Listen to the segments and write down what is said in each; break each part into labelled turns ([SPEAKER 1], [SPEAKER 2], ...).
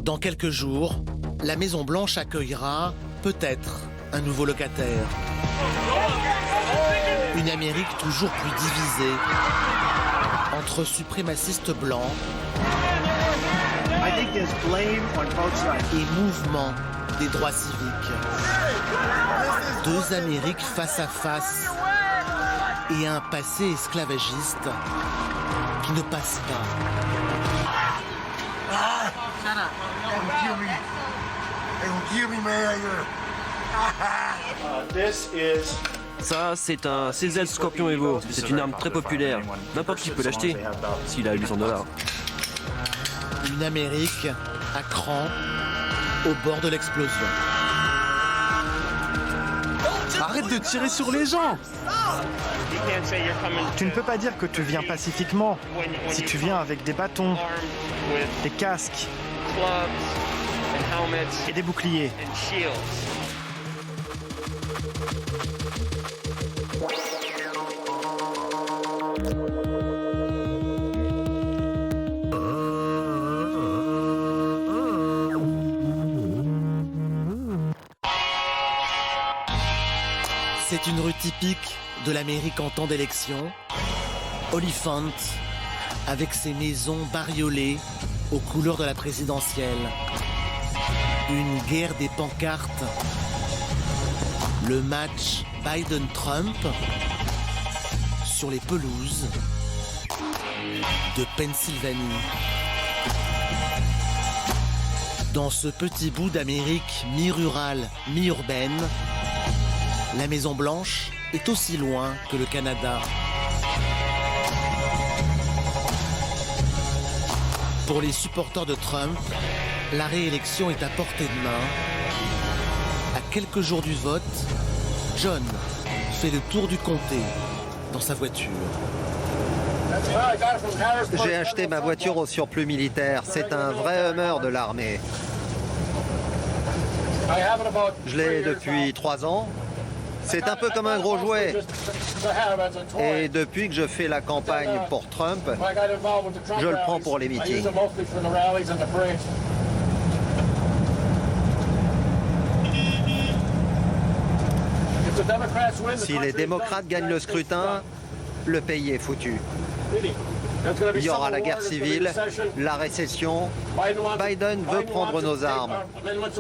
[SPEAKER 1] Dans quelques jours, la Maison Blanche accueillera peut-être un nouveau locataire. Une Amérique toujours plus divisée entre suprémacistes blancs et mouvements des droits civiques. Deux Amériques face à face et un passé esclavagiste qui ne passe pas.
[SPEAKER 2] Ça, c'est un CZ Scorpion Evo. C'est une arme très populaire. N'importe qui peut l'acheter, s'il a 800 $.
[SPEAKER 1] Une Amérique à cran au bord de l'explosion.
[SPEAKER 3] Arrête de tirer sur les gens!
[SPEAKER 4] Tu ne peux pas dire que tu viens pacifiquement si tu viens avec des bâtons, des casques et des boucliers.
[SPEAKER 1] C'est une rue typique de l'Amérique en temps d'élection. Oliphant, avec ses maisons bariolées aux couleurs de la présidentielle. Une guerre des pancartes. Le match Biden-Trump sur les pelouses de Pennsylvanie. Dans ce petit bout d'Amérique mi-rurale, mi-urbaine, la Maison Blanche est aussi loin que le Canada. Pour les supporters de Trump, la réélection est à portée de main. À quelques jours du vote, John fait le tour du comté dans sa voiture.
[SPEAKER 5] J'ai acheté ma voiture au surplus militaire. C'est un vrai Hummer de l'armée. Je l'ai depuis 3 ans. C'est un peu comme un gros jouet. Et depuis que je fais la campagne pour Trump, je le prends pour les meetings. Si les démocrates gagnent le scrutin, le pays est foutu. Il y aura la guerre civile, la récession. Biden veut prendre nos armes.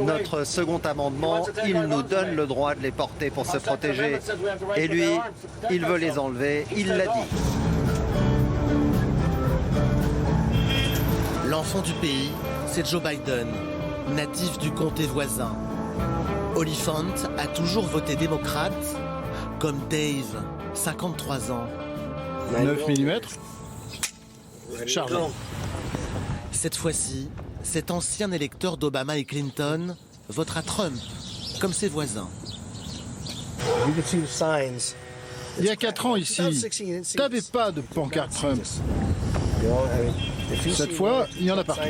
[SPEAKER 5] Notre second amendement, il nous donne le droit de les porter pour se protéger. Et lui, il veut les enlever, il l'a dit.
[SPEAKER 1] L'enfant du pays, c'est Joe Biden, natif du comté voisin. Oliphant a toujours voté démocrate, comme Dave, 53 ans.
[SPEAKER 3] 9 mm. Chargé.
[SPEAKER 1] Cette fois-ci, cet ancien électeur d'Obama et Clinton votera Trump, comme ses voisins.
[SPEAKER 3] Il y a 4 ans ici, t'avais pas de pancarte Trump. Cette fois, il y en a partout.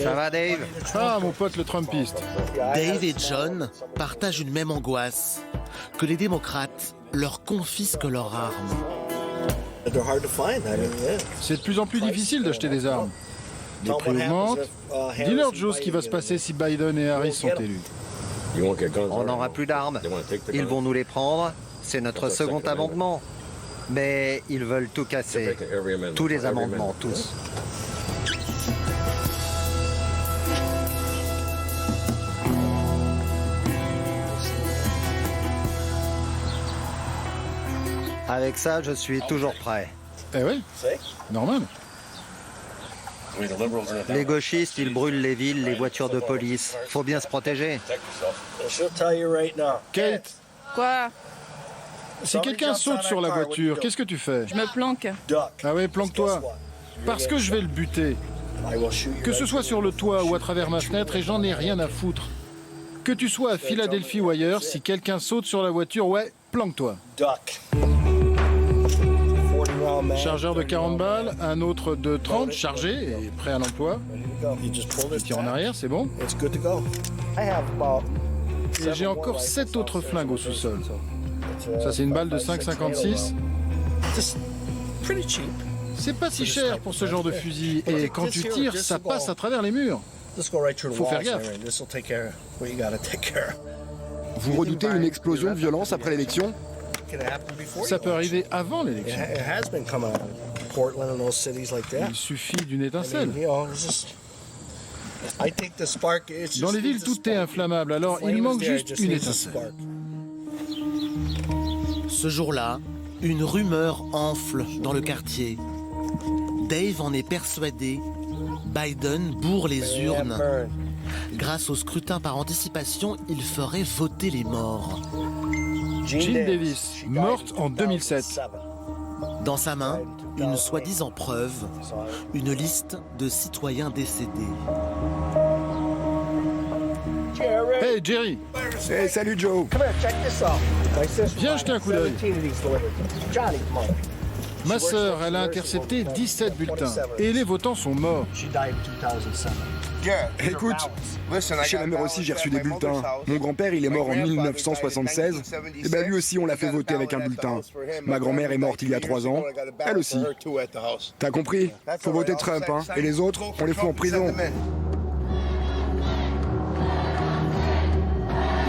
[SPEAKER 5] Ça va, Dave?
[SPEAKER 3] Ah, mon pote le Trumpiste.
[SPEAKER 1] Dave et John partagent une même angoisse, que les démocrates leur confisquent leurs armes.
[SPEAKER 3] C'est de plus en plus difficile d'acheter des armes. Les prix augmentent. Dis-leur, Joe, ce qui va se passer si Biden et Harris sont élus.
[SPEAKER 5] On n'aura plus d'armes. Ils vont nous les prendre. C'est notre second amendement. Mais ils veulent tout casser. Tous les amendements, tous. Avec ça, je suis toujours prêt.
[SPEAKER 3] Eh oui, normal.
[SPEAKER 5] Les gauchistes, ils brûlent les villes, les voitures de police. Faut bien se protéger.
[SPEAKER 3] Kate,
[SPEAKER 6] Quoi?
[SPEAKER 3] si quelqu'un saute sur la voiture, qu'est-ce que tu fais?
[SPEAKER 6] Je me planque.
[SPEAKER 3] Ah ouais, planque-toi. Parce que je vais le buter. Que ce soit sur le toit ou à travers ma fenêtre, et j'en ai rien à foutre. Que tu sois à Philadelphie ou ailleurs, si quelqu'un saute sur la voiture, ouais, planque-toi. Chargeur de 40 balles, un autre de 30 chargé et prêt à l'emploi. Il tire en arrière, c'est bon. Et j'ai encore 7 autres flingues au sous-sol. Ça, c'est une balle de 5,56. C'est pas si cher pour ce genre de fusil. Et quand tu tires, ça passe à travers les murs. Faut faire gaffe.
[SPEAKER 6] Vous redoutez une explosion de violence après l'élection?
[SPEAKER 3] Ça peut arriver avant l'élection. Il suffit d'une étincelle. Dans les villes, tout est inflammable, alors il manque juste une étincelle.
[SPEAKER 1] Ce jour-là, une rumeur enfle dans le quartier. Dave en est persuadé. Biden bourre les urnes. Grâce au scrutin par anticipation, il ferait voter les morts.
[SPEAKER 3] Jean Davis, morte en 2007.
[SPEAKER 1] Dans sa main, une soi-disant preuve, une liste de citoyens décédés.
[SPEAKER 3] Hey Jerry,
[SPEAKER 6] Hey, salut Joe.
[SPEAKER 3] viens jeter un coup d'œil. Ma sœur, elle a intercepté 17 bulletins et les votants sont morts.
[SPEAKER 6] Écoute, chez ma mère aussi j'ai reçu des bulletins. Mon grand-père il est mort en 1976. Et ben lui aussi on l'a fait voter avec un bulletin. Ma grand-mère est morte il y a 3 ans. Elle aussi. T'as compris? Faut voter Trump, hein. Et les autres, on les fout en prison.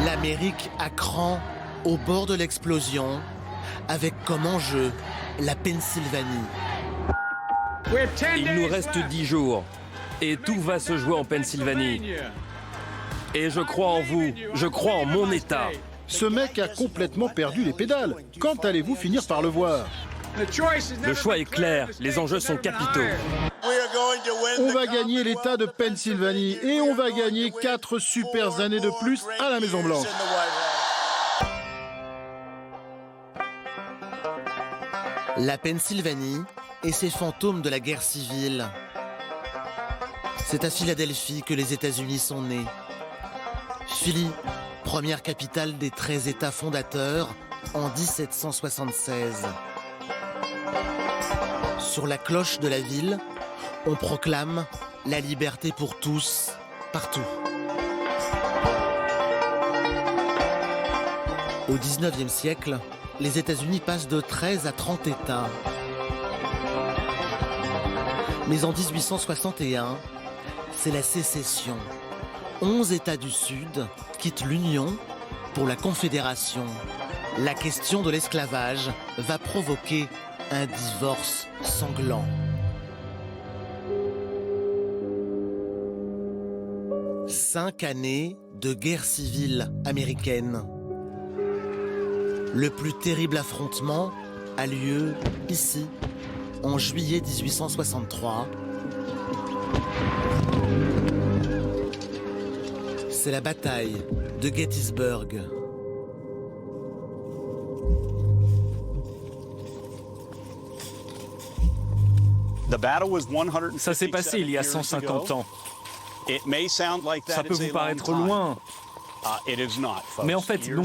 [SPEAKER 1] L'Amérique à cran, au bord de l'explosion, avec comme enjeu la Pennsylvanie.
[SPEAKER 7] Il nous reste 10 jours et tout va se jouer en Pennsylvanie. Et je crois en vous, je crois en mon État.
[SPEAKER 3] Ce mec a complètement perdu les pédales. Quand allez-vous finir par le voir?
[SPEAKER 7] Le choix est clair, les enjeux sont capitaux.
[SPEAKER 3] On va gagner l'État de Pennsylvanie et on va gagner 4 super années de plus à la Maison-Blanche.
[SPEAKER 1] La Pennsylvanie et ses fantômes de la guerre civile. C'est à Philadelphie que les États-Unis sont nés. Philly, première capitale des 13 États fondateurs en 1776. Sur la cloche de la ville, on proclame la liberté pour tous, partout. Au XIXe siècle, les États-Unis passent de 13 à 30 États. Mais en 1861, c'est la sécession. 11 États du Sud quittent l'Union pour la Confédération. La question de l'esclavage va provoquer un divorce sanglant. Cinq années de guerre civile américaine. Le plus terrible affrontement a lieu ici, en juillet 1863. C'est la bataille de Gettysburg.
[SPEAKER 8] Ça s'est passé il y a 150 ans. Ça peut vous paraître loin, mais en fait non.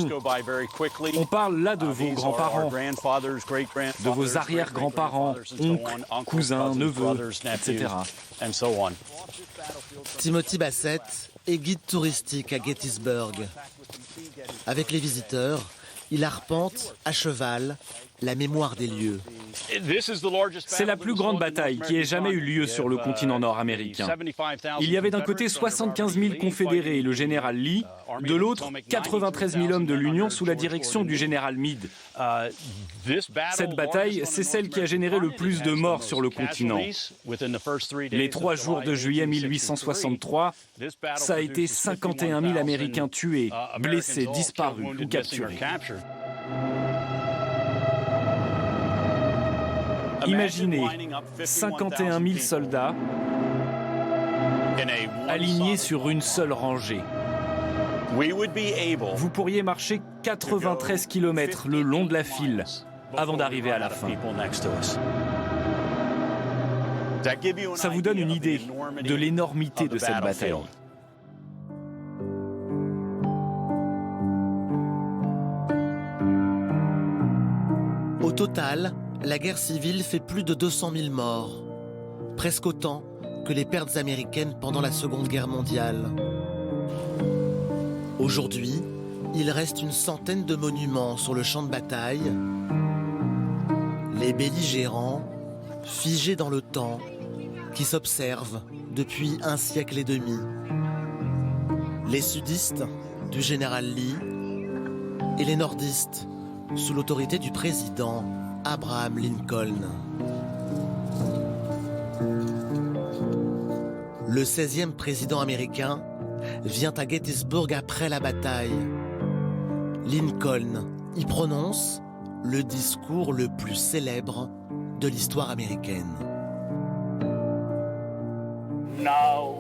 [SPEAKER 8] On parle là de vos grands-parents, de vos arrière-grands-parents, oncles, cousins, neveux, etc.
[SPEAKER 1] Timothy Bassett est guide touristique à Gettysburg. Avec les visiteurs, il arpente à cheval la mémoire des lieux.
[SPEAKER 8] C'est la plus grande bataille qui ait jamais eu lieu sur le continent nord-américain. Il y avait d'un côté 75 000 confédérés et le général Lee, de l'autre 93 000 hommes de l'Union sous la direction du général Meade. Cette bataille, c'est celle qui a généré le plus de morts sur le continent. Les 3 jours de juillet 1863, ça a été 51 000 Américains tués, blessés, disparus ou capturés. Imaginez 51 000 soldats alignés sur une seule rangée. Vous pourriez marcher 93 km le long de la file avant d'arriver à la fin. Ça vous donne une idée de l'énormité de cette bataille.
[SPEAKER 1] Au total, la guerre civile fait plus de 200 000 morts, presque autant que les pertes américaines pendant la Seconde Guerre mondiale. Aujourd'hui, il reste une centaine de monuments sur le champ de bataille. Les belligérants, figés dans le temps, qui s'observent depuis un siècle et demi. Les sudistes du général Lee et les nordistes sous l'autorité du président Abraham Lincoln. Le 16e président américain vient à Gettysburg après la bataille. Lincoln y prononce le discours le plus célèbre de l'histoire américaine.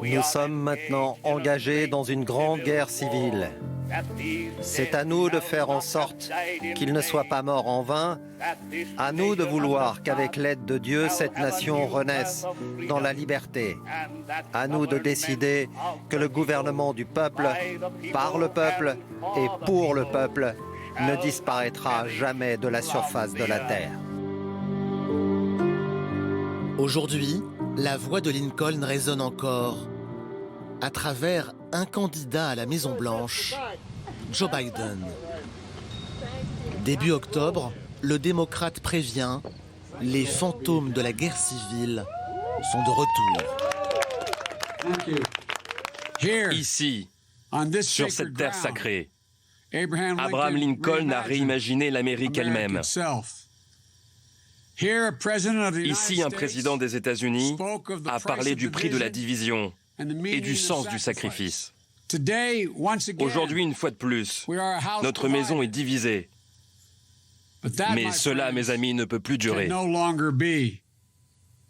[SPEAKER 5] Nous sommes maintenant engagés dans une grande guerre civile. C'est à nous de faire en sorte qu'il ne soit pas mort en vain, à nous de vouloir qu'avec l'aide de Dieu, cette nation renaisse dans la liberté. À nous de décider que le gouvernement du peuple, par le peuple et pour le peuple, ne disparaîtra jamais de la surface de la terre.
[SPEAKER 1] Aujourd'hui, la voix de Lincoln résonne encore à travers un candidat à la Maison-Blanche, Joe Biden. Début octobre, le démocrate prévient « Les fantômes de la guerre civile sont de retour ».
[SPEAKER 7] Ici, sur cette terre sacrée, Abraham Lincoln a réimaginé l'Amérique elle-même. Ici, un président des États-Unis a parlé du prix de la division et du sens du sacrifice. Aujourd'hui, une fois de plus, notre maison est divisée. Mais cela, mes amis, ne peut plus durer.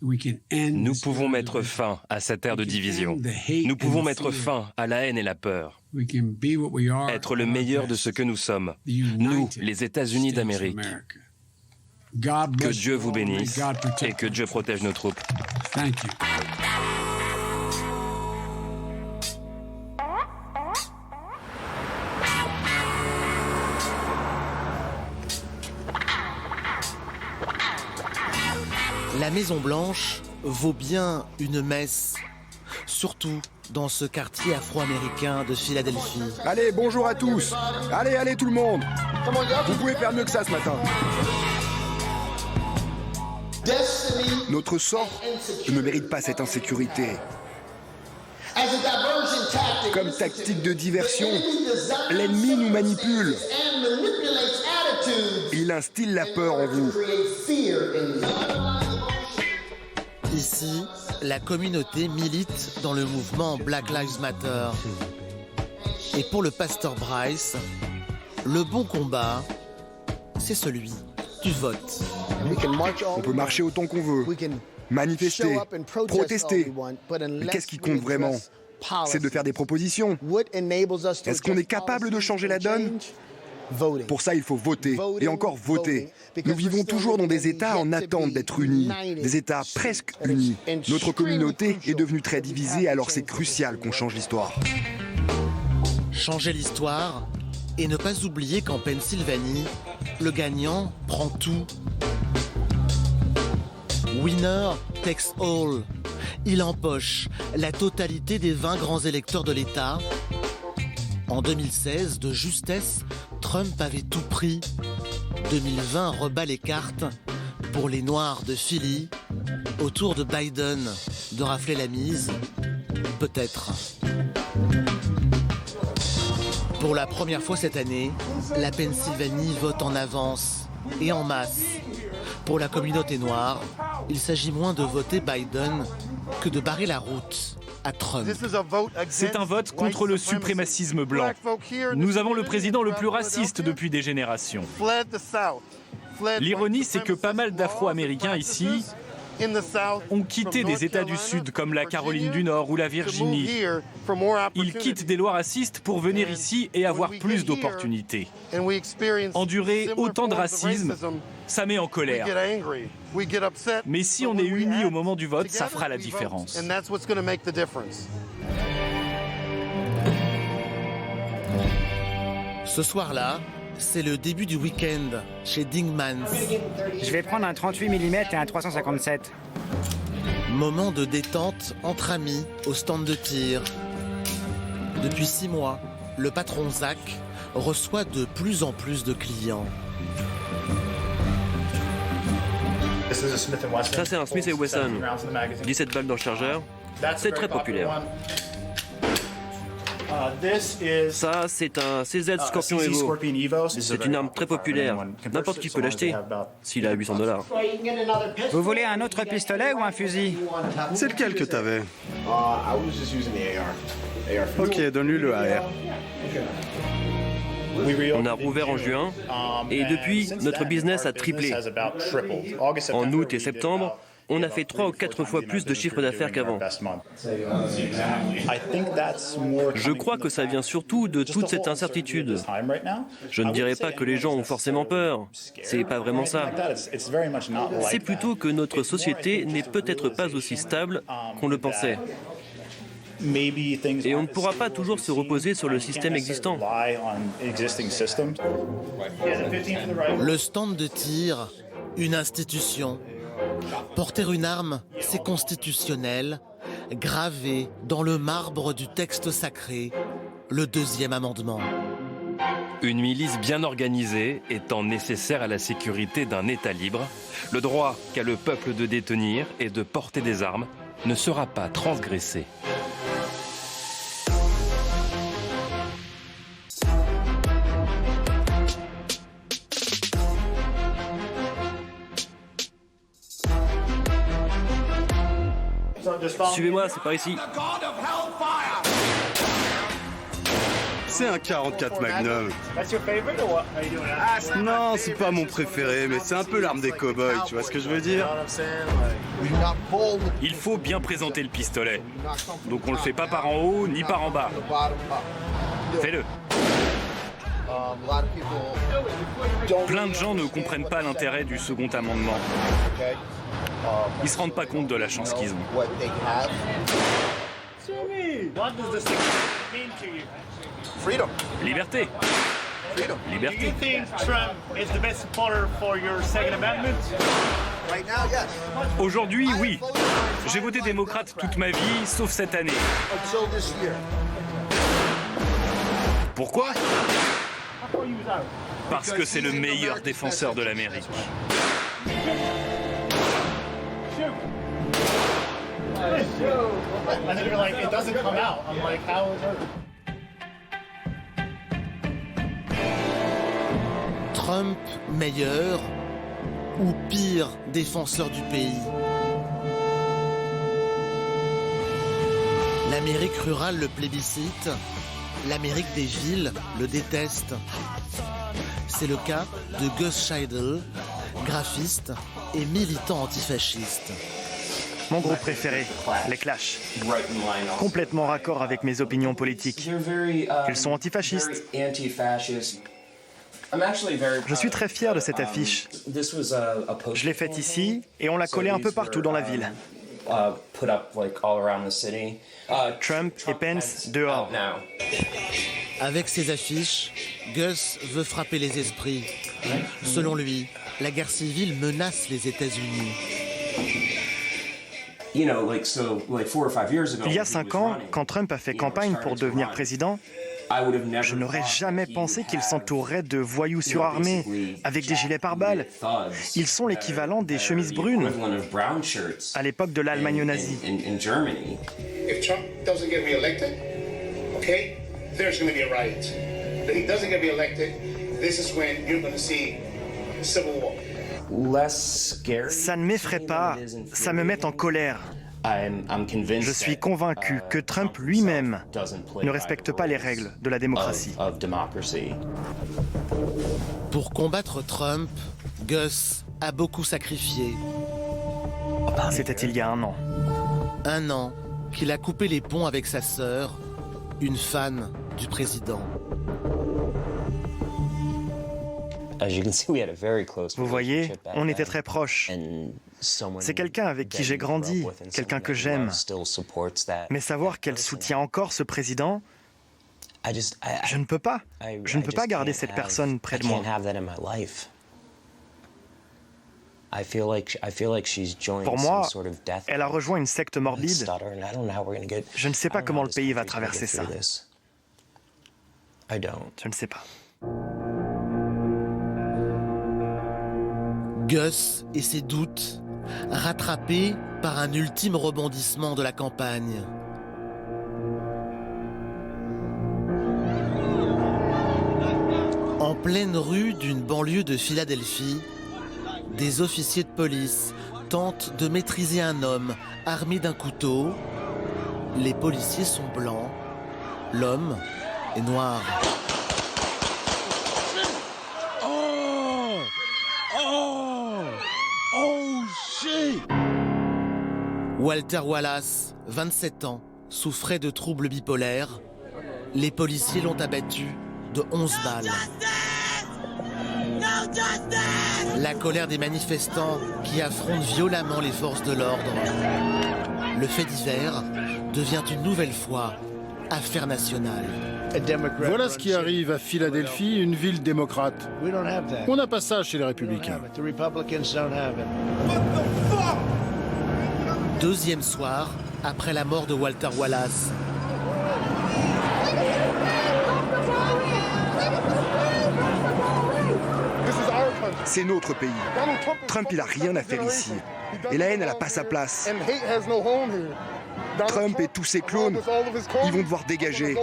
[SPEAKER 7] Nous pouvons mettre fin à cette ère de division. Nous pouvons mettre fin à la haine et la peur. Être le meilleur de ce que nous sommes, nous, les États-Unis d'Amérique. Que Dieu vous bénisse et que Dieu protège nos troupes.
[SPEAKER 1] La Maison-Blanche vaut bien une messe, surtout dans ce quartier afro-américain de Philadelphie.
[SPEAKER 6] Allez, bonjour à tous. Allez, allez tout le monde. Vous pouvez faire mieux que ça ce matin. Notre sort ne mérite pas cette insécurité. Comme tactique de diversion, l'ennemi nous manipule. Il instille la peur en vous.
[SPEAKER 1] Ici, la communauté milite dans le mouvement Black Lives Matter. Et pour le pasteur Bryce, le bon combat, c'est celui du vote.
[SPEAKER 6] On peut marcher autant qu'on veut, manifester, protester. Mais qu'est-ce qui compte vraiment? C'est de faire des propositions. Est-ce qu'on est capable de changer la donne? Pour ça, il faut voter, et encore voter. Nous vivons toujours dans des États en attente d'être unis, des États presque unis. Notre communauté est devenue très divisée, alors c'est crucial qu'on change l'histoire.
[SPEAKER 1] Changer l'histoire et ne pas oublier qu'en Pennsylvanie, le gagnant prend tout. Winner takes all. Il empoche la totalité des 20 grands électeurs de l'État. En 2016, de justesse, Trump avait tout pris. 2020 rebat les cartes pour les Noirs de Philly. Au tour de Biden de rafler la mise. Peut-être. Pour la première fois cette année, la Pennsylvanie vote en avance et en masse. Pour la communauté noire, il s'agit moins de voter Biden que de barrer la route à Trump.
[SPEAKER 8] C'est un vote contre le suprémacisme blanc. Nous avons le président le plus raciste depuis des générations. L'ironie, c'est que pas mal d'Afro-Américains ici ont quitté des États du Sud comme la Caroline du Nord ou la Virginie. Ils quittent des lois racistes pour venir ici et avoir plus d'opportunités. Endurer autant de racisme, ça met en colère. Mais si on est unis au moment du vote, ça fera la différence.
[SPEAKER 1] Ce soir-là, C'est le début du week-end chez Dingmans.
[SPEAKER 9] Je vais prendre un 38 mm et un 357.
[SPEAKER 1] Moment de détente entre amis au stand de tir. Depuis 6 mois, le patron Zach reçoit de plus en plus de clients.
[SPEAKER 2] Ça, c'est un Smith & Wesson. 17 balles dans le chargeur. C'est très populaire. Ça, c'est un CZ Scorpion Evo. C'est une arme très populaire. N'importe qui peut l'acheter, s'il a $800.
[SPEAKER 9] Vous voulez un autre pistolet ou un fusil?
[SPEAKER 10] C'est lequel que t'avais? Ok, donne-lui le AR.
[SPEAKER 2] On a rouvert en juin, et depuis, notre business a triplé. En août et septembre, on a fait 3 ou 4 fois plus de chiffre d'affaires qu'avant. Je crois que ça vient surtout de toute cette incertitude. Je ne dirais pas que les gens ont forcément peur. C'est pas vraiment ça. C'est plutôt que notre société n'est peut-être pas aussi stable qu'on le pensait. Et on ne pourra pas toujours se reposer sur le système existant.
[SPEAKER 1] Le stand de tir, une institution. Porter une arme, c'est constitutionnel, gravé dans le marbre du texte sacré, le 2e amendement.
[SPEAKER 7] Une milice bien organisée étant nécessaire à la sécurité d'un État libre, le droit qu'a le peuple de détenir et de porter des armes ne sera pas transgressé.
[SPEAKER 2] Suivez-moi, c'est par ici.
[SPEAKER 10] C'est un 44 Magnum. Non, c'est pas mon préféré, mais c'est un peu l'arme des cow-boys, tu vois ce que je veux dire?
[SPEAKER 8] Il faut bien présenter le pistolet. Donc on le fait pas par en haut ni par en bas. Fais-le. Plein de gens ne comprennent pas l'intérêt du second amendement. Ils se rendent pas compte de la chance qu'ils ont. Liberté. Liberté. Aujourd'hui, oui. J'ai voté démocrate toute ma vie, sauf cette année. Pourquoi? Parce que c'est le meilleur défenseur de l'Amérique.
[SPEAKER 1] Trump meilleur ou pire défenseur du pays? L'Amérique rurale le plébiscite, l'Amérique des villes le déteste. C'est le cas de Gus Scheidel, graphiste et militant antifasciste.
[SPEAKER 4] Mon groupe préféré, les Clash. Complètement raccord avec mes opinions politiques. Ils sont antifascistes. Je suis très fier de cette affiche. Je l'ai faite ici et on l'a collée un peu partout dans la ville. Trump et Pence dehors.
[SPEAKER 1] Avec ces affiches, Gus veut frapper les esprits. Selon lui, la guerre civile menace les États-Unis.
[SPEAKER 4] Il y a 5 ans, quand Trump a fait campagne pour devenir président, je n'aurais jamais pensé qu'il s'entourerait de voyous surarmés avec des gilets pare-balles. Ils sont l'équivalent des chemises brunes à l'époque de l'Allemagne nazie. Ça ne m'effraie pas, ça me met en colère. Je suis convaincu que Trump lui-même ne respecte pas les règles de la démocratie.
[SPEAKER 1] Pour combattre Trump, Gus a beaucoup sacrifié.
[SPEAKER 4] C'était il y a 1 an.
[SPEAKER 1] 1 an qu'il a coupé les ponts avec sa sœur, une fan du président.
[SPEAKER 4] Vous voyez, on était très proches. C'est quelqu'un avec qui j'ai grandi, quelqu'un que j'aime. Mais savoir qu'elle soutient encore ce président, Je ne peux pas. Je ne peux pas garder cette personne près de moi. Pour moi, elle a rejoint une secte morbide. Je ne sais pas comment le pays va traverser ça. Je ne sais pas.
[SPEAKER 1] Gus et ses doutes, rattrapés par un ultime rebondissement de la campagne. En pleine rue d'une banlieue de Philadelphie, des officiers de police tentent de maîtriser un homme armé d'un couteau. Les policiers sont blancs, l'homme est noir. Walter Wallace, 27 ans, souffrait de troubles bipolaires. Les policiers l'ont abattu de 11 balles. La colère des manifestants qui affrontent violemment les forces de l'ordre. Le fait divers devient une nouvelle fois affaire nationale.
[SPEAKER 3] Voilà ce qui arrive à Philadelphie, une ville démocrate. On n'a pas ça chez les républicains.
[SPEAKER 1] Deuxième soir, après la mort de Walter Wallace.
[SPEAKER 6] C'est notre pays. Trump, il a rien à faire ici. Et la haine, elle n'a pas sa place. Trump et tous ses clones, ils vont devoir dégager.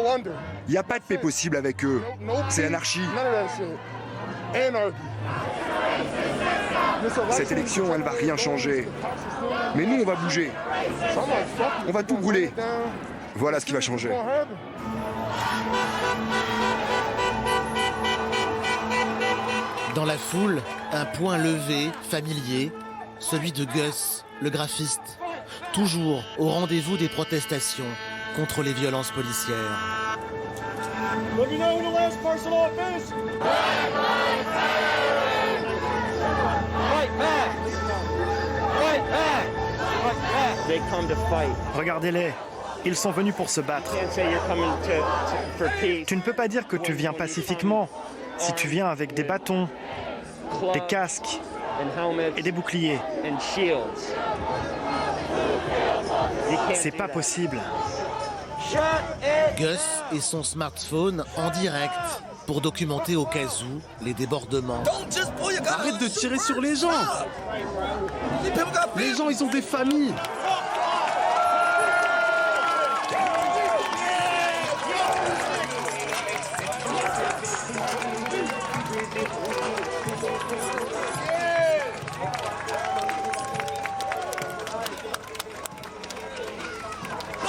[SPEAKER 6] Il n'y a pas de paix possible avec eux. C'est l'anarchie. Cette élection, elle va rien changer. Mais nous, on va bouger. On va tout brûler. Voilà ce qui va changer.
[SPEAKER 1] Dans la foule, un point levé, familier, celui de Gus, le graphiste, toujours au rendez-vous des protestations contre les violences policières.
[SPEAKER 4] Regardez-les, ils sont venus pour se battre. Tu ne peux pas dire que tu viens pacifiquement si tu viens avec des bâtons, des casques et des boucliers. C'est pas possible.
[SPEAKER 1] Gus et son smartphone en direct pour documenter au cas où les débordements.
[SPEAKER 11] Arrête de tirer sur les gens. Les gens, ils ont des familles.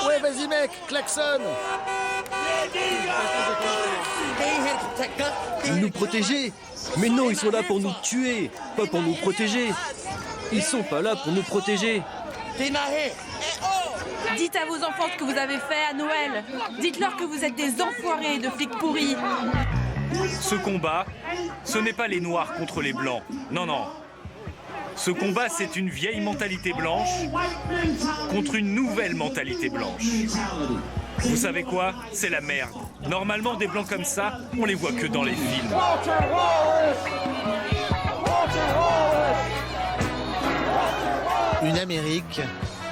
[SPEAKER 1] Ouais, vas-y mec, klaxonne.
[SPEAKER 2] Nous protéger? Mais non, ils sont là pour nous tuer, pas pour nous protéger. Ils sont pas là pour nous protéger.
[SPEAKER 12] Dites à vos enfants ce que vous avez fait à Noël. Dites-leur que vous êtes des enfoirés de flics pourris.
[SPEAKER 8] Ce combat, ce n'est pas les Noirs contre les Blancs. Non, non. Ce combat, c'est une vieille mentalité blanche contre une nouvelle mentalité blanche. Vous savez quoi? C'est la merde. Normalement, des Blancs comme ça, on les voit que dans les films.
[SPEAKER 1] Une Amérique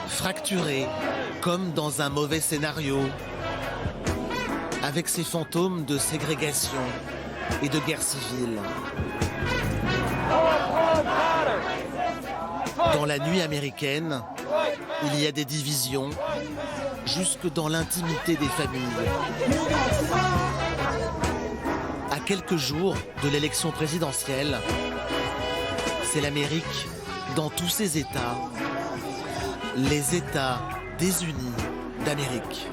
[SPEAKER 1] fracturée, comme dans un mauvais scénario, avec ses fantômes de ségrégation et de guerre civile. Dans la nuit américaine, il y a des divisions, jusque dans l'intimité des familles. À quelques jours de l'élection présidentielle, c'est l'Amérique dans tous ses États, les États désunis d'Amérique.